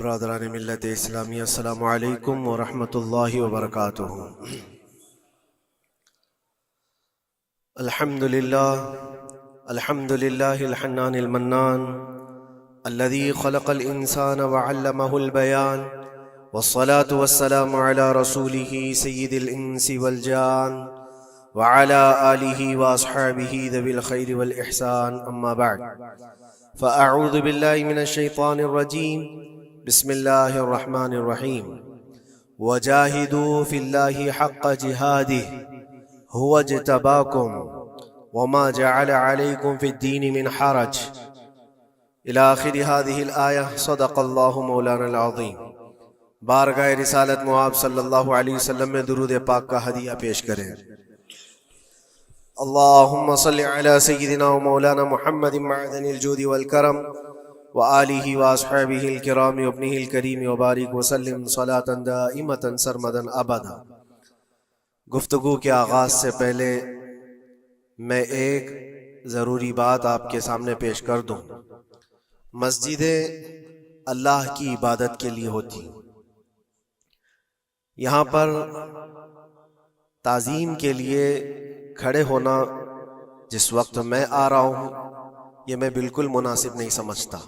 برادران ملت اسلامی، السلام علیکم ورحمۃ اللہ وبرکاتہ۔ الحمد للہ الحنان المنان الذي خلق الانسان وعلمه البيان، والصلاة والسلام على رسوله سید الانس والجان وعلى آلہ واصحابہ ذوی الخیر والاحسان، اما بعد فاعوذ باللہ من الشیطان الرجیم، بسم اللہ الرحمن الرحیم۔ وجاہدوا فی اللہ حق جہادہ هو اجتباکم وما جعل علیکم فی الدین من حرج الی آخر هذه الآیہ، صدق اللہ مولانا العظیم۔ بارگاہ رسالت مآب صلی اللہ علیہ وسلم میں درود پاک کا ہدیہ پیش کریں۔ اللہم صلی علی سیدنا و مولانا محمد معدن الجود والکرم وآلہ واصحابہ الکرام وابنہ الکریم وبارک وسلم صلاۃ دائمۃ سرمدا ابدا۔ گفتگو کے آغاز سے پہلے میں ایک ضروری بات آپ کے سامنے پیش کر دوں۔ مسجدیں اللہ کی عبادت کے لیے ہوتی ہیں۔ یہاں پر تعظیم کے لیے کھڑے ہونا جس وقت میں آ رہا ہوں، یہ میں بالکل مناسب نہیں سمجھتا۔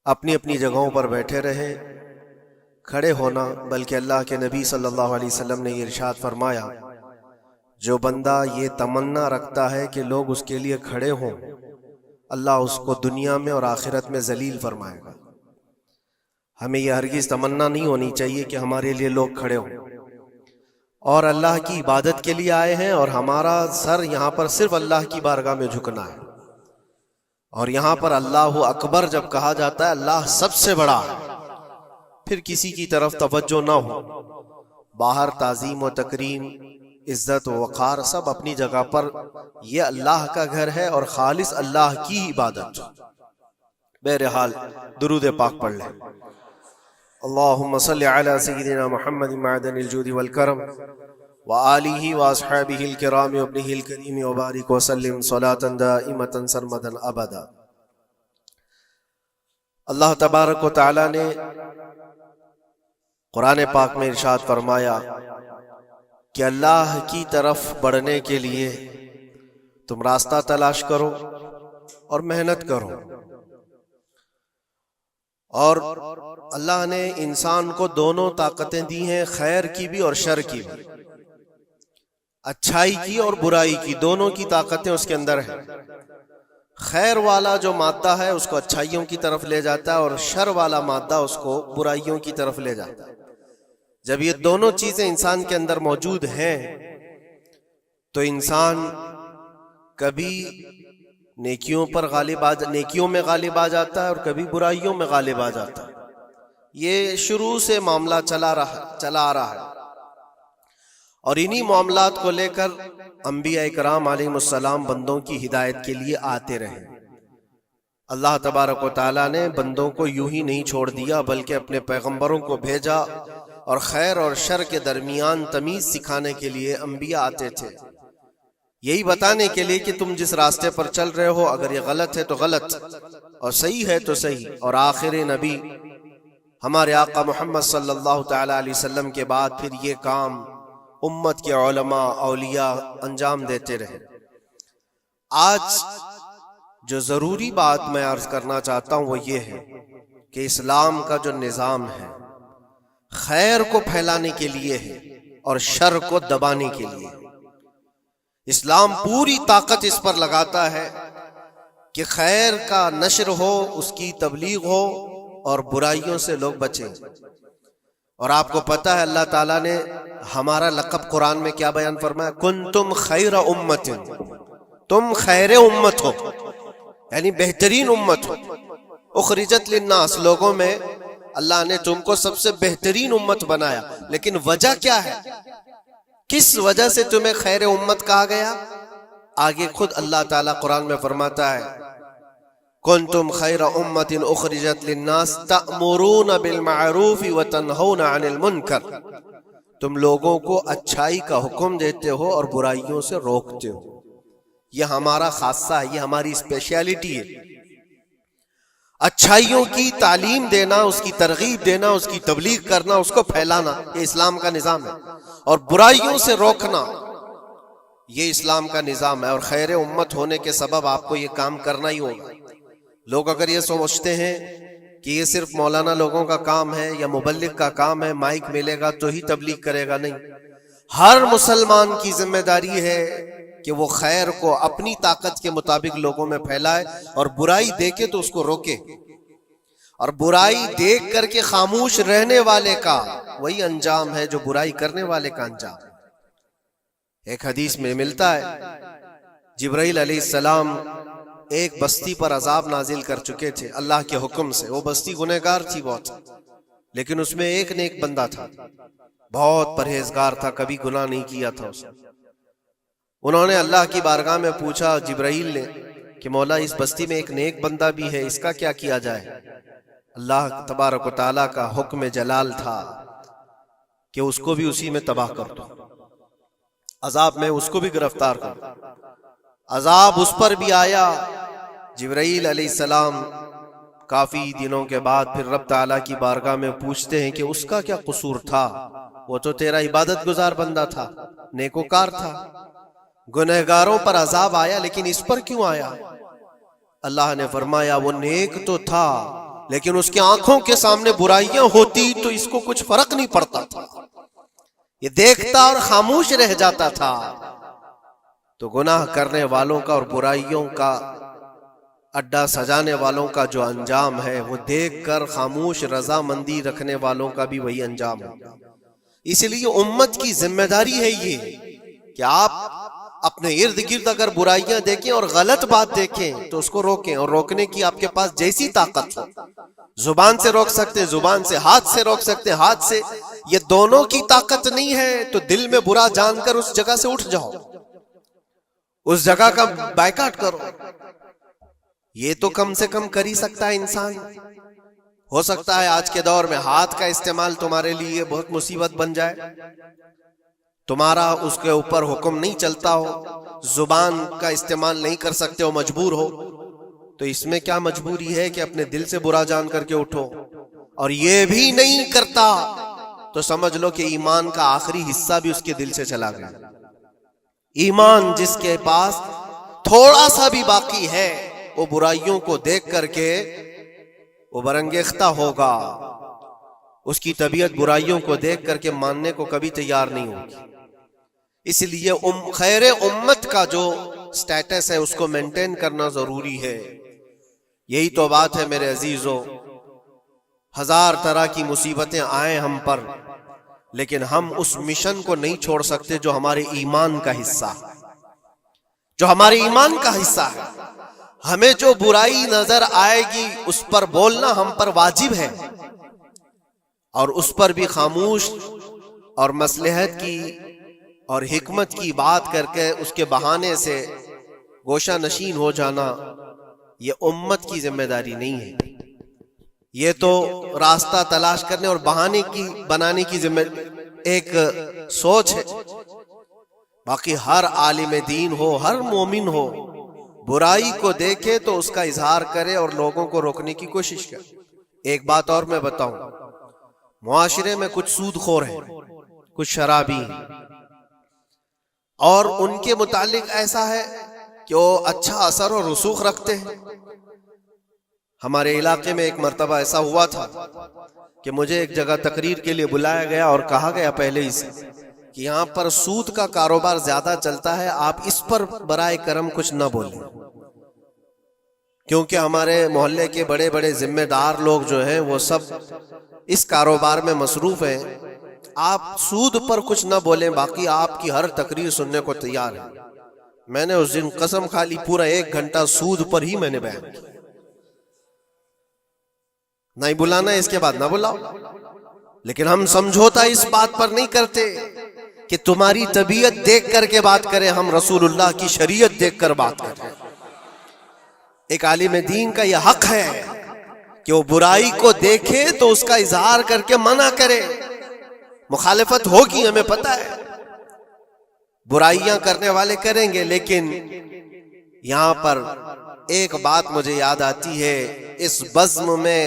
اپنی اپنی جگہوں پر بیٹھے رہیں، کھڑے ہونا، بلکہ اللہ کے نبی صلی اللہ علیہ وسلم نے یہ ارشاد فرمایا، جو بندہ یہ تمنا رکھتا ہے کہ لوگ اس کے لیے کھڑے ہوں، اللہ اس کو دنیا میں اور آخرت میں ذلیل فرمائے گا۔ ہمیں یہ ہرگز تمنا نہیں ہونی چاہیے کہ ہمارے لیے لوگ کھڑے ہوں، اور اللہ کی عبادت کے لیے آئے ہیں اور ہمارا سر یہاں پر صرف اللہ کی بارگاہ میں جھکنا ہے۔ اور یہاں پر اللہ اکبر جب کہا جاتا ہے، اللہ سب سے بڑا ہے، پھر کسی کی طرف توجہ نہ ہو۔ باہر تعظیم و تکریم، عزت و وقار سب اپنی جگہ پر، یہ اللہ کا گھر ہے اور خالص اللہ کی عبادت۔ بہرحال درود پاک پڑھ لیں۔ اللہم صلی علی سیدنا محمد معدن الجود والکرم وآلہ واصحابہ الکرام وابنہ الکریم وبارک وسلم صلاۃ دائمۃ سرمدا ابدا۔ اللہ تبارک و تعالی نے قرآن پاک میں ارشاد فرمایا کہ اللہ کی طرف بڑھنے کے لیے تم راستہ تلاش کرو اور محنت کرو۔ اور اللہ نے انسان کو دونوں طاقتیں دی ہیں، خیر کی بھی اور شر کی بھی، اچھائی کی اور برائی کی، دونوں کی طاقتیں اس کے اندر ہیں۔ خیر والا جو مادہ ہے اس کو اچھائیوں کی طرف لے جاتا ہے، اور شر والا مادہ اس کو برائیوں کی طرف لے جاتا ہے۔ جب یہ دونوں چیزیں انسان کے اندر موجود ہیں تو انسان کبھی نیکیوں میں غالب آ جاتا ہے اور کبھی برائیوں میں غالب آ جاتا ہے۔ یہ شروع سے معاملہ چلا آ رہا ہے، اور انہی معاملات کو لے کر انبیاء اکرام علیہ السلام بندوں کی ہدایت کے لیے آتے رہے۔ اللہ تبارک و تعالیٰ نے بندوں کو یوں ہی نہیں چھوڑ دیا، بلکہ اپنے پیغمبروں کو بھیجا، اور خیر اور شر کے درمیان تمیز سکھانے کے لیے انبیاء آتے تھے، یہی بتانے کے لیے کہ تم جس راستے پر چل رہے ہو، اگر یہ غلط ہے تو غلط اور صحیح ہے تو صحیح۔ اور آخر نبی ہمارے آقا محمد صلی اللہ تعالی علیہ وسلم کے بعد پھر یہ کام امت کے علماء اولیاء انجام دیتے رہے۔ آج جو ضروری بات میں عرض کرنا چاہتا ہوں وہ یہ ہے کہ اسلام کا جو نظام ہے، خیر کو پھیلانے کے لیے ہے اور شر کو دبانے کے لیے ہے۔ اسلام پوری طاقت اس پر لگاتا ہے کہ خیر کا نشر ہو، اس کی تبلیغ ہو، اور برائیوں سے لوگ بچیں۔ اور آپ کو پتہ ہے اللہ تعالیٰ نے ہمارا لقب قرآن میں کیا بیان فرمایا؟ کنتم خیر امت، تم خیر امت ہو، یعنی بہترین امت ہو۔ اخرجت للناس، لوگوں میں اللہ نے تم کو سب سے بہترین امت بنایا، لیکن وجہ کیا ہے؟ کس وجہ سے تمہیں خیر امت کہا گیا؟ آگے خود اللہ تعالیٰ قرآن میں فرماتا ہے، کنتم خیر امت اخرجت للناس تأمرون بالمعروف وتنہون عن المنکر، تم لوگوں کو اچھائی کا حکم دیتے ہو اور برائیوں سے روکتے ہو۔ یہ ہمارا خاصہ ہے، یہ ہماری اسپیشلٹی ہے۔ اچھائیوں کی تعلیم دینا، اس کی ترغیب دینا، اس کی تبلیغ کرنا، اس کو پھیلانا، یہ اسلام کا نظام ہے. اور برائیوں سے روکنا، یہ اسلام کا نظام ہے. اور خیر امت ہونے کے سبب آپ کو یہ کام کرنا ہی ہوگا. لوگ اگر یہ سمجھتے ہیں کہ یہ صرف مولانا لوگوں کا کام ہے یا مبلغ کا کام ہے، مائک ملے گا تو ہی تبلیغ کرے گا، نہیں. ہر مسلمان کی ذمہ داری ہے کہ وہ خیر کو اپنی طاقت کے مطابق لوگوں میں پھیلائے، اور برائی دیکھے تو اس کو روکے. اور برائی دیکھ کر کے خاموش رہنے والے کا وہی انجام ہے جو برائی کرنے والے کا انجام. ایک حدیث میں ملتا ہے جبرائیل علیہ السلام ایک بستی پر عذاب نازل کر چکے تھے اللہ کے حکم سے. وہ بستی گنہگار تھی بہت، لیکن اس میں ایک نیک بندہ تھا، بہت پرہیزگار تھا، کبھی گناہ نہیں کیا تھا اس نے. انہوں نے اللہ کی بارگاہ میں پوچھا جبرائیل نے کہ مولا اس بستی میں ایک نیک بندہ بھی ہے، اس کا کیا کیا جائے؟ اللہ تبارک و تعالیٰ کا حکم جلال تھا کہ اس کو بھی اسی میں تباہ کر دو، عذاب میں اس کو بھی گرفتار کر دو. عذاب اس پر بھی آیا. جبرائیل علیہ السلام کافی دنوں کے بعد پھر رب تعالیٰ کی بارگاہ میں پوچھتے ہیں کہ اس کا کیا قصور تھا؟ وہ تو تیرا عبادت گزار بندہ تھا، نیکوکار تھا. گنہگاروں پر عذاب آیا لیکن اس پر کیوں آیا؟ اللہ نے فرمایا وہ نیک تو تھا لیکن اس کی آنکھوں کے سامنے برائیاں ہوتی تو اس کو کچھ فرق نہیں پڑتا تھا، یہ دیکھتا اور خاموش رہ جاتا تھا. تو گناہ کرنے والوں کا اور برائیوں کا اڈا سجانے والوں کا جو انجام ہے وہ دیکھ کر خاموش رضامندی رکھنے والوں کا بھی وہی انجام ہوگا. اس لیے امت کی ذمہ داری ہے یہ کہ آپ اپنے ارد گرد اگر برائیاں دیکھیں اور غلط بات دیکھیں تو اس کو روکیں، اور روکنے کی آپ کے پاس جیسی طاقت ہو. زبان سے روک سکتے، زبان سے، ہاتھ سے روک سکتے، ہاتھ سے. یہ دونوں کی طاقت نہیں ہے تو دل میں برا جان کر اس جگہ سے اٹھ جاؤ، اس جگہ کا بائیکاٹ کرو. یہ تو کم سے کم کر ہی سکتا ہے انسان. ہو سکتا ہے آج کے دور میں ہاتھ کا استعمال تمہارے لیے بہت مصیبت بن جائے، تمہارا اس کے اوپر حکم نہیں چلتا ہو، زبان کا استعمال نہیں کر سکتے ہو، مجبور ہو. تو اس میں کیا مجبوری ہے کہ اپنے دل سے برا جان کر کے اٹھو. اور یہ بھی نہیں کرتا تو سمجھ لو کہ ایمان کا آخری حصہ بھی اس کے دل سے چلا گیا. ایمان جس کے پاس تھوڑا سا بھی باقی ہے وہ برائیوں کو دیکھ کر کے وہ برانگیختہ ہوگا، اس کی طبیعت برائیوں کو دیکھ کر کے ماننے کو کبھی تیار نہیں ہوگی. اس لیے خیر امت کا جو سٹیٹس ہے اس کو مینٹین کرنا ضروری ہے. یہی تو بات ہے میرے عزیزو. ہزار طرح کی مصیبتیں آئیں ہم پر، لیکن ہم اس مشن کو نہیں چھوڑ سکتے جو ہمارے ایمان کا حصہ ہے، جو ہمارے ایمان کا حصہ ہے. ہمیں جو برائی نظر آئے گی اس پر بولنا ہم پر واجب ہے، اور اس پر بھی خاموش اور مصلحت کی اور حکمت کی بات کر کے اس کے بہانے سے گوشہ نشین ہو جانا یہ امت کی ذمہ داری نہیں ہے. یہ تو راستہ تلاش کرنے اور بہانے کی بنانے کی ذمہ ایک سوچ ہے. باقی ہر عالم دین ہو، ہر مومن ہو، برائی کو دیکھے تو اس کا اظہار کرے اور لوگوں کو روکنے کی کوشش کرے. ایک بات اور میں بتاؤں، معاشرے میں کچھ سود خور ہیں، کچھ شرابی ہیں، اور ان کے متعلق ایسا ہے کہ وہ اچھا اثر اور رسوخ رکھتے ہیں. ہمارے علاقے میں ایک مرتبہ ایسا ہوا تھا کہ مجھے ایک جگہ تقریر کے لیے بلایا گیا اور کہا گیا پہلے ہی سے کہ یہاں پر سود کا کاروبار زیادہ چلتا ہے، آپ اس پر برائے کرم کچھ نہ بولیں، کیونکہ ہمارے محلے کے بڑے بڑے ذمہ دار لوگ جو ہیں وہ سب اس کاروبار میں مصروف ہیں. آپ سود پر کچھ نہ بولیں، باقی آپ کی ہر تقریر سننے کو تیار ہے. میں نے اس دن قسم کھا لی پورا 1 گھنٹہ سود پر ہی میں نے بیان کیا. نہیں بلانا اس کے بعد نہ بلاؤ، لیکن ہم سمجھوتا اس بات پر نہیں کرتے کہ تمہاری طبیعت دیکھ کر کے بات کریں، ہم رسول اللہ کی شریعت دیکھ کر بات کریں. ایک عالم دین کا یہ حق ہے کہ وہ برائی کو دیکھے تو اس کا اظہار کر کے منع کرے. مخالفت ہوگی، ہمیں پتہ ہے، برائیاں کرنے والے کریں گے، لیکن یہاں پر ایک بات مجھے یاد آتی ہے، اس بزم میں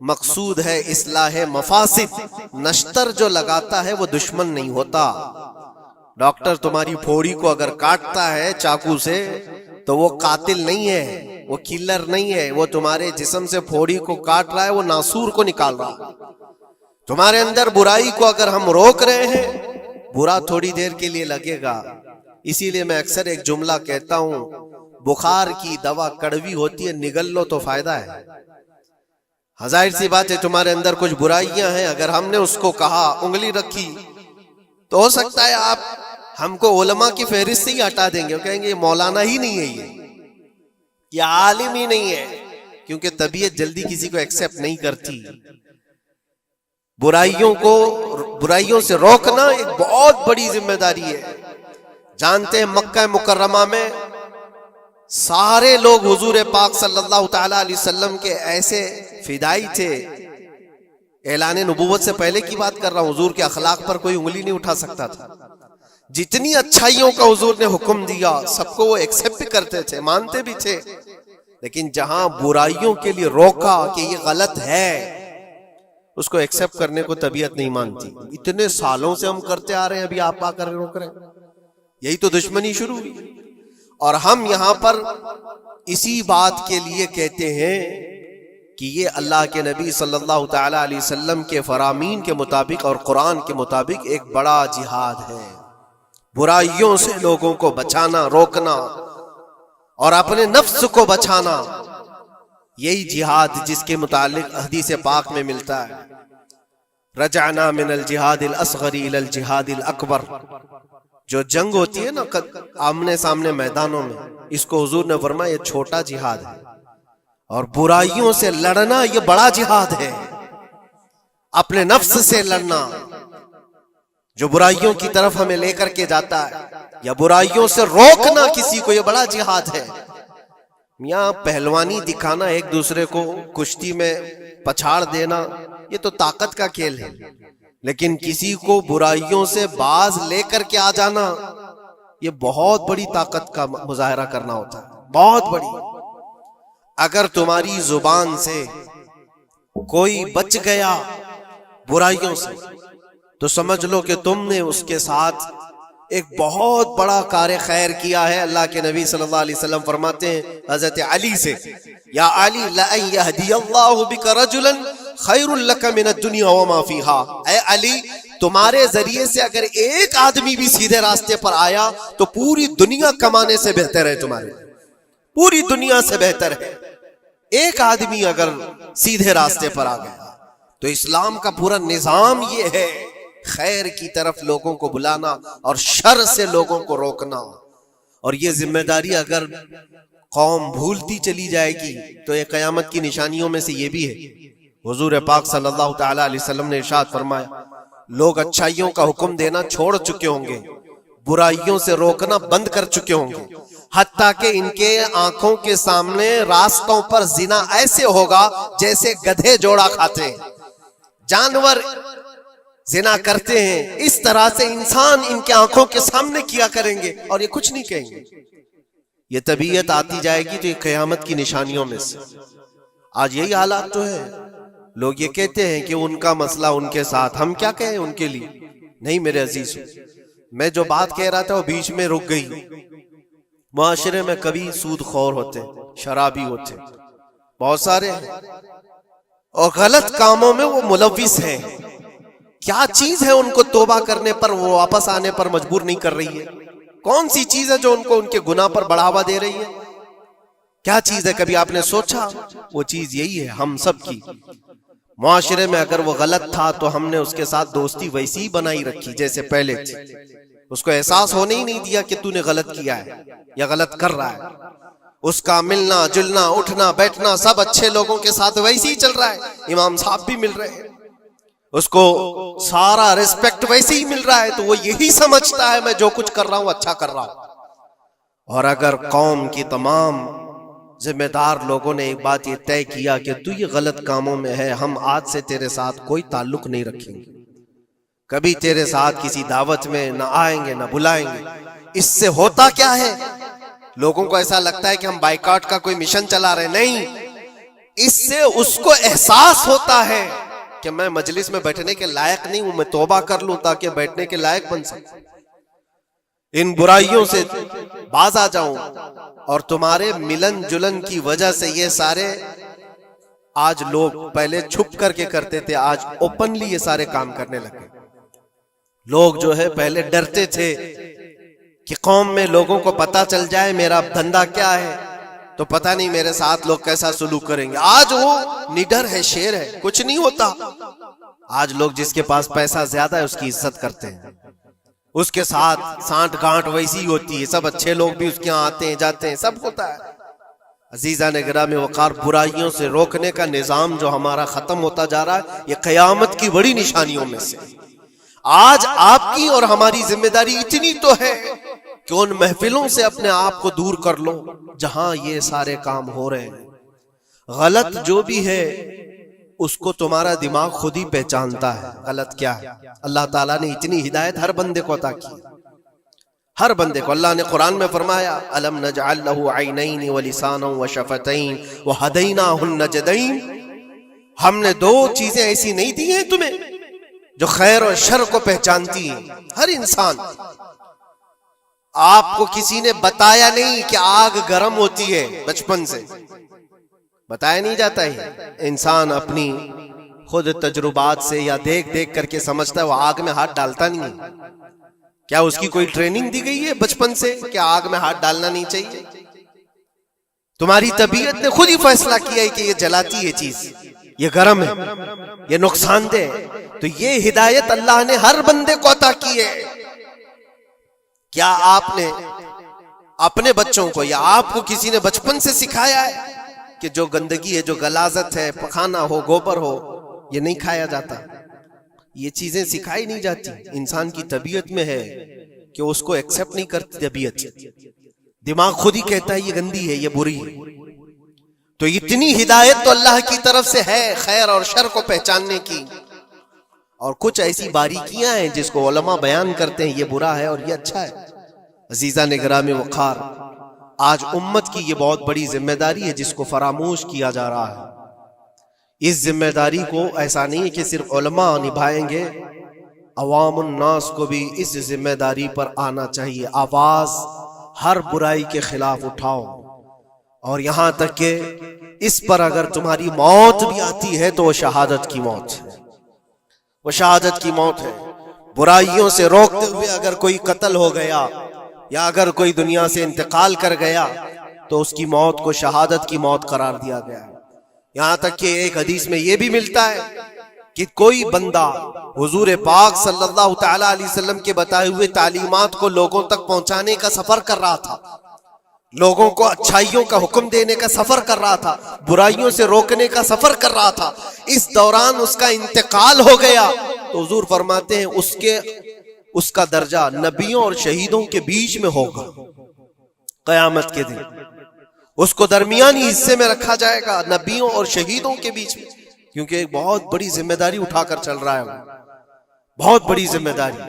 مقصود ہے اصلاح مفاسد. نشتر جو لگاتا ہے وہ دشمن نہیں ہوتا. ڈاکٹر تمہاری پھوڑی کو اگر کاٹتا ہے چاقو سے تو وہ قاتل نہیں ہے، وہ کلر نہیں ہے، وہ تمہارے جسم سے پھوڑی کو کاٹ رہا ہے، وہ ناسور کو نکال رہا ہے. تمہارے اندر برائی کو اگر ہم روک رہے ہیں، برا تھوڑی دیر کے لیے لگے گا. اسی لیے میں اکثر ایک جملہ کہتا ہوں، بخار کی دوا کڑوی ہوتی ہے، نگل لو تو فائدہ ہے. ظاہر سی بات ہے تمہارے اندر کچھ برائیاں ہیں، اگر ہم نے اس کو کہا، انگلی رکھی، تو ہو سکتا ہے آپ ہم کو علماء کی فہرست سے ہی ہٹا دیں گے، کہیں گے یہ مولانا ہی نہیں ہے، یہ عالم ہی نہیں ہے، کیونکہ طبیعت جلدی کسی کو ایکسپٹ نہیں کرتی. برائیوں سے روکنا ایک بہت بڑی ذمہ داری ہے. جانتے ہیں مکہ مکرمہ میں سارے لوگ حضور پاک صلی اللہ تعالی علیہ وسلم کے ایسے فدائی تھے. اعلان نبوت سے پہلے کی بات کر رہا ہوں، حضور کے اخلاق پر کوئی انگلی نہیں اٹھا سکتا تھا. جتنی اچھائیوں کا حضور نے حکم دیا سب کو وہ ایکسپٹ کرتے تھے، مانتے بھی تھے. لیکن جہاں برائیوں کے لیے روکا کہ یہ غلط ہے، اس کو ایکسپٹ کرنے کو طبیعت نہیں مانتی. اتنے سالوں سے ہم کرتے آ رہے ہیں، ابھی آپ آ کر روک رہے ہیں، یہی تو دشمنی شروع ہوئی. اور ہم یہاں پر اسی بات کے لیے کہتے ہیں کہ یہ اللہ کے نبی صلی اللہ تعالی علیہ وسلم کے فرامین کے مطابق اور قرآن کے مطابق ایک بڑا جہاد ہے. برائیوں سے لوگوں کو بچانا، روکنا اور اپنے نفس کو بچانا، یہی جہاد جس کے متعلق حدیث پاک میں ملتا ہے، رجعنا من الجہاد الاصغر الى الجہاد الاکبر. جو جنگ ہوتی ہے نا آمنے سامنے میدانوں میں، اس کو حضور نے فرمایا یہ چھوٹا جہاد ہے، اور برائیوں سے لڑنا یہ بڑا جہاد ہے. اپنے نفس سے لڑنا جو برائیوں کی طرف ہمیں لے کر کے جاتا ہے، یا برائیوں سے روکنا کسی کو، یہ بڑا جہاد ہے. یہاں پہلوانی دکھانا، ایک دوسرے کو کشتی میں پچھاڑ دینا، یہ تو طاقت کا کھیل ہے. لیکن کسی کو برائیوں سے باز لے کر کے آ جانا، یہ بہت بڑی طاقت کا مظاہرہ کرنا ہوتا ہے، بہت بڑی. اگر تمہاری زبان سے کوئی بچ گیا برائیوں سے تو سمجھ لو کہ تم نے اس کے ساتھ ایک بہت بڑا کار خیر کیا ہے. اللہ کے نبی صلی اللہ علیہ وسلم فرماتے ہیں حضرت علی سے، یا علی لَأَن يَهْدِيَ اللَّهُ بِكَ رَجُلًا خَيْرٌ لَكَ مِنَ الدُّنْيَا وَمَا فِيهَا. اے علی، تمہارے ذریعے سے اگر ایک آدمی بھی سیدھے راستے پر آیا تو پوری دنیا کمانے سے بہتر ہے، تمہارے پوری دنیا سے بہتر ہے. ایک آدمی اگر سیدھے راستے پر آ گیا تو اسلام کا پورا نظام یہ ہے، خیر کی طرف لوگوں کو بلانا اور شر سے لوگوں کو روکنا. اور یہ ذمہ داری اگر قوم بھولتی چلی جائے گی تو یہ قیامت کی نشانیوں میں سے یہ بھی ہے. حضور پاک صلی اللہ تعالی علیہ وسلم نے ارشاد فرمایا، لوگ اچھائیوں کا حکم دینا چھوڑ چکے ہوں گے، برائیوں سے روکنا بند کر چکے ہوں گے، حتیٰ کہ ان کے آنکھوں کے سامنے راستوں پر زنا ایسے ہوگا جیسے گدھے جوڑا کھاتے ہیں، جانور زنا کرتے ہیں، اس طرح سے انسان ان کے آنکھوں کے سامنے کیا کریں گے اور یہ کچھ نہیں کہیں گے. یہ طبیعت آتی جائے گی تو یہ قیامت کی نشانیوں میں سے. آج یہی حالات تو ہے. لوگ یہ کہتے ہیں کہ ان کا مسئلہ ان کے ساتھ، ہم کیا کہیں ان کے لیے. نہیں میرے عزیز، میں جو بات کہہ رہا تھا وہ بیچ میں رک گئی. معاشرے میں کبھی سود خور ہوتے، شرابی ہوتے، بہت سارے ہیں، اور غلط کاموں میں وہ ملوث ہیں. کیا چیز ہے ان کو توبہ کرنے پر، وہ واپس آنے پر مجبور نہیں کر رہی ہے؟ کون سی چیز ہے جو ان کو ان کے گناہ پر بڑھاوا دے رہی ہے؟ کیا چیز ہے؟ کبھی آپ نے سوچا؟ وہ چیز یہی ہے ہم سب کی. معاشرے میں اگر وہ غلط تھا تو ہم نے اس کے ساتھ دوستی ویسی ہی بنائی رکھی جیسے پہلے تھی. اس کو احساس ہونے ہی نہیں دیا کہ تو نے غلط کیا ہے یا غلط کر رہا ہے. اس کا ملنا جلنا اٹھنا بیٹھنا سب اچھے لوگوں کے ساتھ ویسے ہی چل رہا ہے. امام صاحب بھی مل رہے ہیں، اس کو سارا ریسپیکٹ ویسے ہی مل رہا ہے، تو وہ یہی سمجھتا ہے میں جو کچھ کر رہا ہوں اچھا کر رہا ہوں. اور اگر قوم کی تمام ذمہ دار لوگوں نے ایک بات یہ طے کیا کہ تو یہ غلط کاموں میں ہے، ہم آج سے تیرے ساتھ کوئی تعلق نہیں رکھیں گے، کبھی تیرے ساتھ کسی دعوت میں نہ آئیں گے نہ بلائیں گے. اس سے ہوتا کیا ہے لوگوں کو ایسا لگتا ہے کہ ہم بائیکاٹ کا کوئی مشن چلا رہے، نہیں، اس سے اس کو احساس ہوتا ہے کہ میں مجلس میں بیٹھنے کے لائق نہیں ہوں، میں توبہ کر لوں تاکہ بیٹھنے کے لائق بن سکوں، ان برائیوں سے باز آ جاؤں۔ اور تمہارے ملن جلن کی وجہ سے یہ سارے آج لوگ پہلے چھپ کر کے کرتے تھے، آج اوپنلی یہ سارے کام کرنے لگے۔ لوگ جو ہے پہلے ڈرتے تھے کہ قوم میں لوگوں کو پتا چل جائے میرا دھندا کیا ہے تو پتہ نہیں میرے ساتھ لوگ کیسا سلوک کریں گے۔ آج وہ نڈر ہے، شیر ہے، کچھ نہیں ہوتا۔ آج لوگ جس کے پاس پیسہ زیادہ ہے اس کی عزت کرتے ہیں، اس کے ساتھ سانٹ گانٹ ویسی ہوتی ہے، سب اچھے لوگ بھی اس کے یہاں آتے ہیں جاتے ہیں، سب ہوتا ہے۔ عزیزان گرامی وقار، برائیوں سے روکنے کا نظام جو ہمارا ختم ہوتا جا رہا ہے، یہ قیامت کی بڑی نشانیوں میں سے۔ آج آپ کی اور ہماری ذمہ داری اتنی تو ہے کہ ان محفلوں سے اپنے آپ کو دور کر لو جہاں یہ سارے کام ہو رہے ہیں۔ غلط جو بھی ہے اس کو تمہارا دماغ خود ہی پہچانتا ہے غلط کیا ہے۔ اللہ تعالیٰ نے اتنی ہدایت ہر بندے کو عطا کی، ہر بندے کو۔ اللہ نے قرآن میں فرمایا الم نجعل لہ عینین ولسانا وشفتین وہدیناہ النجدین، ہم نے دو چیزیں ایسی نہیں دی ہیں تمہیں جو خیر اور شر کو پہچانتی ہیں۔ ہر انسان، آپ کو کسی نے بتایا نہیں کہ آگ گرم ہوتی ہے، بچپن سے بتایا نہیں جاتا ہے، انسان اپنی خود تجربات سے یا دیکھ دیکھ کر کے سمجھتا ہے، وہ آگ میں ہاتھ ڈالتا نہیں ہے۔ کیا اس کی کوئی ٹریننگ دی گئی ہے بچپن سے کہ آگ میں ہاتھ ڈالنا نہیں چاہیے؟ تمہاری طبیعت نے خود ہی فیصلہ کیا ہے کہ یہ جلاتی ہے چیز، یہ گرم ہے، یہ نقصان دہ ہے۔ تو یہ ہدایت اللہ نے ہر بندے کو عطا کی ہے۔ کیا آپ نے اپنے بچوں کو یا آپ کو کسی نے بچپن سے سکھایا ہے کہ جو گندگی ہے، جو غلاظت ہے، پخانا ہو، گوبر ہو، یہ نہیں کھایا جاتا؟ یہ چیزیں سکھائی نہیں جاتی، انسان کی طبیعت میں ہے کہ اس کو ایکسپٹ نہیں کرتی طبیعت، دماغ خود ہی کہتا ہے یہ گندی ہے، یہ بری ہے۔ تو اتنی ہدایت تو اللہ کی طرف سے ہے خیر اور شر کو پہچاننے کی، اور کچھ ایسی باریکیاں ہیں جس کو علماء بیان کرتے ہیں یہ برا ہے اور یہ اچھا ہے۔ عزیزان گرامی وقار، آج امت کی یہ بہت بڑی ذمہ داری ہے جس کو فراموش کیا جا رہا ہے۔ اس ذمہ داری کو ایسا نہیں ہے کہ صرف علماء نبھائیں گے، عوام الناس کو بھی اس ذمہ داری پر آنا چاہیے۔ آواز ہر برائی کے خلاف اٹھاؤ، اور یہاں تک کہ اس پر اگر تمہاری موت بھی آتی ہے تو وہ شہادت کی موت ہے، وہ شہادت کی موت ہے۔ برائیوں سے روکتے ہوئے اگر کوئی قتل ہو گیا یا اگر کوئی دنیا سے انتقال کر گیا تو اس کی موت کو شہادت کی موت قرار دیا گیا ہے۔ یہاں تک کہ ایک حدیث میں یہ بھی ملتا ہے کہ کوئی بندہ حضور پاک صلی اللہ تعالی علیہ وسلم کے بتائے ہوئے تعلیمات کو لوگوں تک پہنچانے کا سفر کر رہا تھا، لوگوں کو اچھائیوں کا حکم دینے کا سفر کر رہا تھا، برائیوں سے روکنے کا سفر کر رہا تھا، اس دوران اس کا انتقال ہو گیا تو حضور فرماتے ہیں اس کا درجہ نبیوں اور شہیدوں کے بیچ میں ہوگا قیامت کے دن، اس کو درمیانی حصے میں رکھا جائے گا نبیوں اور شہیدوں کے بیچ میں، کیونکہ ایک بہت بڑی ذمہ داری اٹھا کر چل رہا ہے وہ، بہت بڑی ذمہ داری۔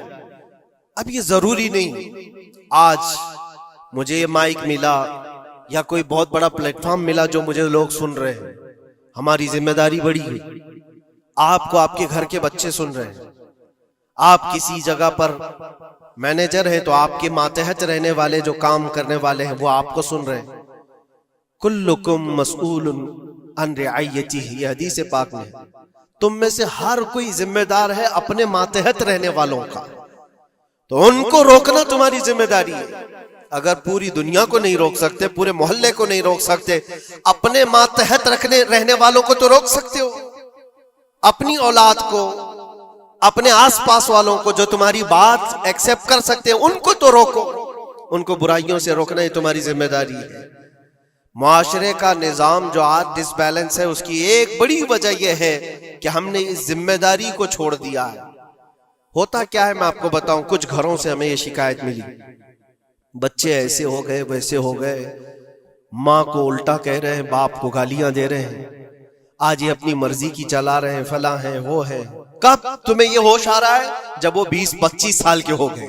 اب یہ ضروری نہیں آج مجھے یہ مائک ملا یا کوئی بہت بڑا پلیٹ فارم ملا جو مجھے لوگ سن رہے ہیں، ہماری ذمہ داری بڑی ہے۔ آپ کو آپ کے گھر کے بچے سن رہے ہیں، آپ کسی جگہ پر مینیجر ہیں تو آپ کے ماتحت رہنے والے جو کام کرنے والے ہیں وہ آپ کو سن رہے ہیں۔ کلکم مسئول عن رعیتہ، یہ حدیث پاک میں، تم میں سے ہر کوئی ذمہ دار ہے اپنے ماتحت رہنے والوں کا، تو ان کو روکنا تمہاری ذمہ داری ہے۔ اگر پوری دنیا کو نہیں روک سکتے، پورے محلے کو نہیں روک سکتے، اپنے ماتحت رہنے والوں کو تو روک سکتے ہو، اپنی اولاد کو، اپنے آس پاس والوں کو جو تمہاری بات ایکسپٹ کر سکتے ہیں ان کو تو روکو، ان کو برائیوں سے روکنا ہی تمہاری ذمہ داری ہے۔ معاشرے کا نظام جو آج ڈس بیلنس ہے اس کی ایک بڑی وجہ یہ ہے کہ ہم نے اس ذمہ داری کو چھوڑ دیا ہے۔ ہوتا کیا ہے میں آپ کو بتاؤں، کچھ گھروں سے ہمیں یہ شکایت ملی، بچے ایسے ہو گئے ویسے ہو گئے، ماں کو الٹا کہہ رہے ہیں، باپ کو گالیاں دے رہے ہیں، آج یہ اپنی مرضی کی چلا رہے ہیں، فلاں ہیں وہ ہے۔ کب تمہیں یہ ہوش آ رہا ہے؟ جب وہ 20-25 سال کے ہو گئے،